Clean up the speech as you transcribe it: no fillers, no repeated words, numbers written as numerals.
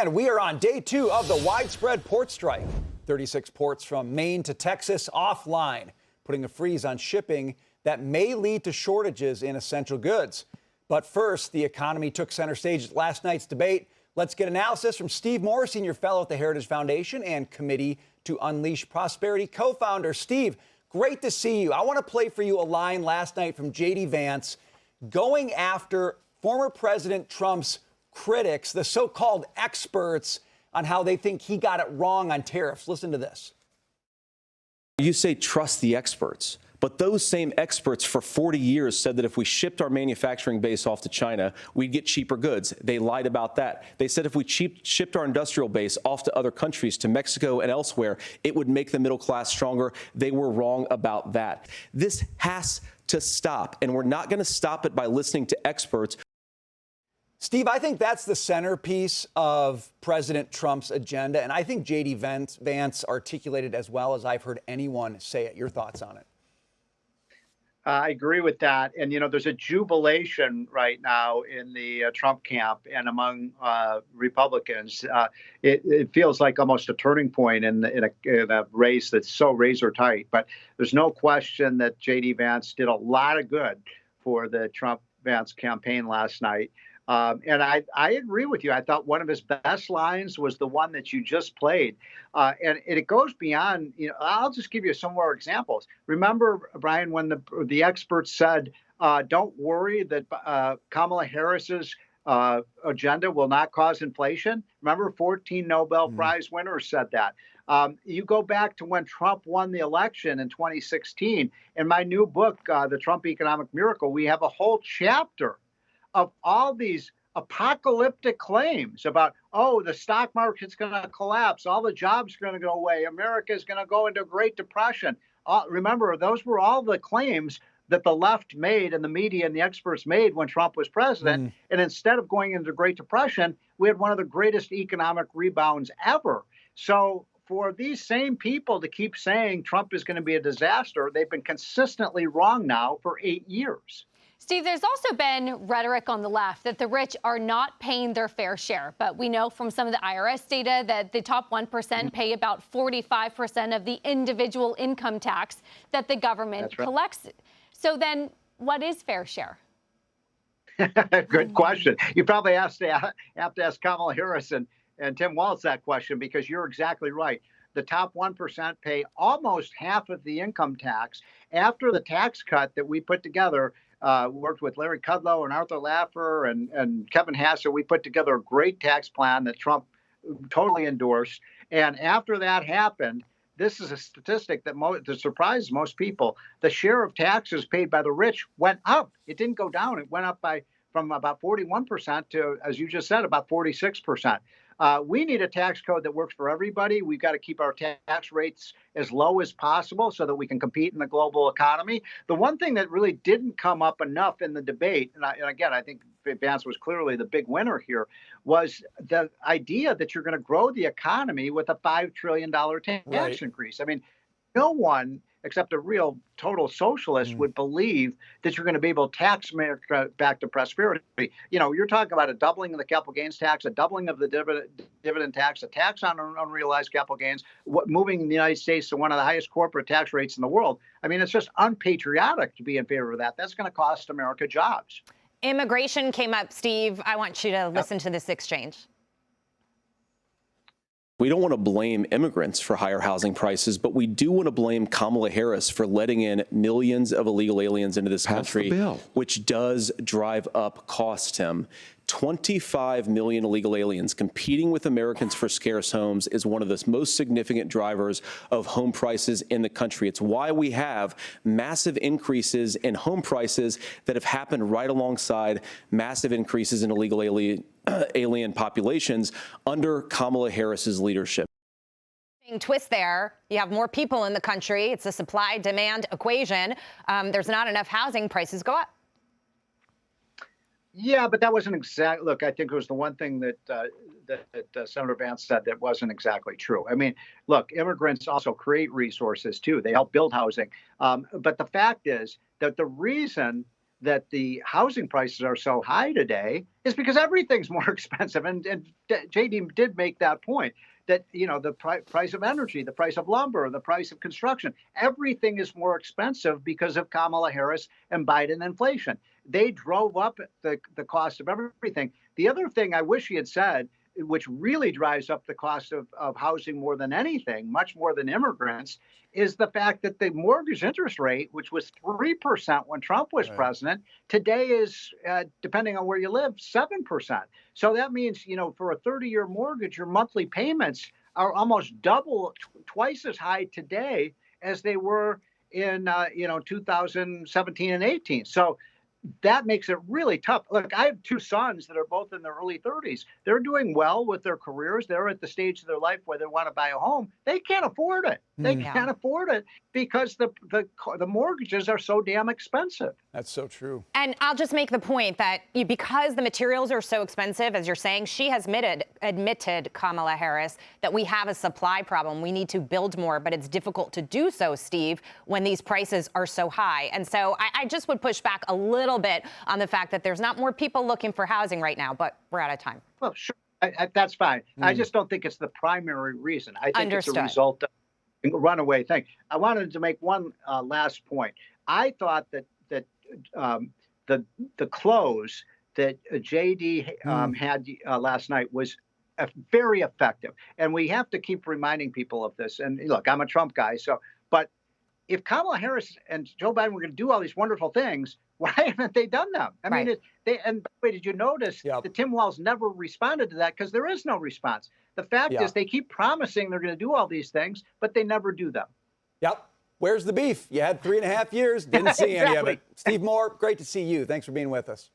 And we are on day 2 of the widespread port strike. 36 ports from Maine to Texas offline, putting a freeze on shipping that may lead to shortages in essential goods. But first, the economy took center stage at last night's debate. Let's get analysis from Steve Moore, senior fellow at the Heritage Foundation and Committee to Unleash Prosperity co-founder. Steve, great to see you. I want to play for you a line last night from J.D. Vance going after former President Trump's critics, the so-called experts, on how they think he got it wrong on tariffs. Listen to this. You say trust the experts, but those same experts for 40 years said that if we shipped our manufacturing base off to China, we'd get cheaper goods. They lied about that. They said if we shipped our industrial base off to other countries, to Mexico and elsewhere, it would make the middle class stronger. They were wrong about that. This has to stop, and we're not going to stop it by listening to experts. Steve, I think that's the centerpiece of President Trump's agenda, and I think J.D. Vance articulated as well as I've heard anyone say it. Your thoughts on it? I agree with that. And, you know, there's a jubilation right now in the Trump camp and among Republicans. It feels like almost a turning point in a race that's so razor tight. But there's no question that J.D. Vance did a lot of good for the Trump-Vance campaign last night. And I agree with you. I thought one of his best lines was the one that you just played. And it goes beyond, you know, I'll just give you some more examples. Remember, Brian, when the experts said, don't worry that Kamala Harris's agenda will not cause inflation. Remember, 14 Nobel Prize winners said that. You go back to when Trump won the election in 2016. In my new book, The Trump Economic Miracle, we have a whole chapter of all these apocalyptic claims about, oh, the stock market's going to collapse, all the jobs are going to go away, America is going to go into a Great Depression. Remember, those were all the claims that the left made and the media and the experts made when Trump was president. And instead of going into the Great Depression, we had one of the greatest economic rebounds ever. So for these same people to keep saying Trump is going to be a disaster, they've been consistently wrong now for 8 years. Steve, there's also been rhetoric on the left that the rich are not paying their fair share. But we know from some of the IRS data that the top 1% pay about 45% of the individual income tax that the government collects. So then what is fair share? Good question. You probably have to ask Kamala Harris and Tim Walz that question, because you're exactly right. The top 1% pay almost half of the income tax. After the tax cut that we put together, worked with Larry Kudlow and Arthur Laffer and Kevin Hassett. We put together a great tax plan that Trump totally endorsed. And after that happened, this is a statistic that surprised most people. The share of taxes paid by the rich went up. It didn't go down. It went up from about 41% to, as you just said, about 46%. We need a tax code that works for everybody. We've got to keep our tax rates as low as possible so that we can compete in the global economy. The one thing that really didn't come up enough in the debate, and again, I think Vance was clearly the big winner here, was the idea that you're going to grow the economy with a $5 trillion tax increase. I mean, no one except a real total socialist would believe that you're going to be able to tax America back to prosperity. You know, you're talking about a doubling of the capital gains tax, a doubling of the dividend tax, a tax on unrealized capital gains, moving the United States to one of the highest corporate tax rates in the world. I mean, it's just unpatriotic to be in favor of that. That's going to cost America jobs. Immigration came up, Steve. I want you to listen to this exchange. We don't want to blame immigrants for higher housing prices, but we do want to blame Kamala Harris for letting in millions of illegal aliens into this country, which does drive up costs, Tim. 25 million illegal aliens competing with Americans for scarce homes is one of the most significant drivers of home prices in the country. It's why we have massive increases in home prices that have happened right alongside massive increases in illegal alien populations under Kamala Harris's leadership. Twist there. You have more people in the country. It's a supply-demand equation. There's not enough housing. Prices go up. Yeah, but that wasn't exact. Look, I think it was the one thing that Senator Vance said that wasn't exactly true. I mean, look, immigrants also create resources, too. They help build housing. But the fact is that the reason that the housing prices are so high today is because everything's more expensive. And JD did make that point that, the price of energy, the price of lumber, the price of construction, everything is more expensive because of Kamala Harris and Biden inflation. They drove up the cost of everything. The other thing I wish he had said, which really drives up the cost of housing more than anything, much more than immigrants, is the fact that the mortgage interest rate, which was 3% when Trump was president, today is, depending on where you live, 7%. So that means, for a 30-year mortgage, your monthly payments are almost double, twice as high today as they were in, 2017 and 18. So that makes it really tough. Look, I have two sons that are both in their early 30s. They're doing well with their careers. They're at the stage of their life where they want to buy a home. They can't afford it. They can't afford it because the mortgages are so damn expensive. That's so true. And I'll just make the point that because the materials are so expensive, as you're saying, she has admitted, Kamala Harris, that we have a supply problem. We need to build more, but it's difficult to do so, Steve, when these prices are so high. And so I just would push back a little bit on the fact that there's not more people looking for housing right now, but we're out of time. Well, sure, that's fine. I just don't think it's the primary reason. I think it's a result of a runaway thing. I wanted to make one last point. I thought that the close that JD had last night was very effective, and we have to keep reminding people of this. And look, I'm a Trump guy, but if Kamala Harris and Joe Biden were going to do all these wonderful things, why haven't they done them? I mean, and by the way, did you notice that Tim Walz never responded to that because there is no response? The fact is they keep promising they're going to do all these things, but they never do them. Yep. Where's the beef? You had 3.5 years, didn't see any of it. Steve Moore, great to see you. Thanks for being with us.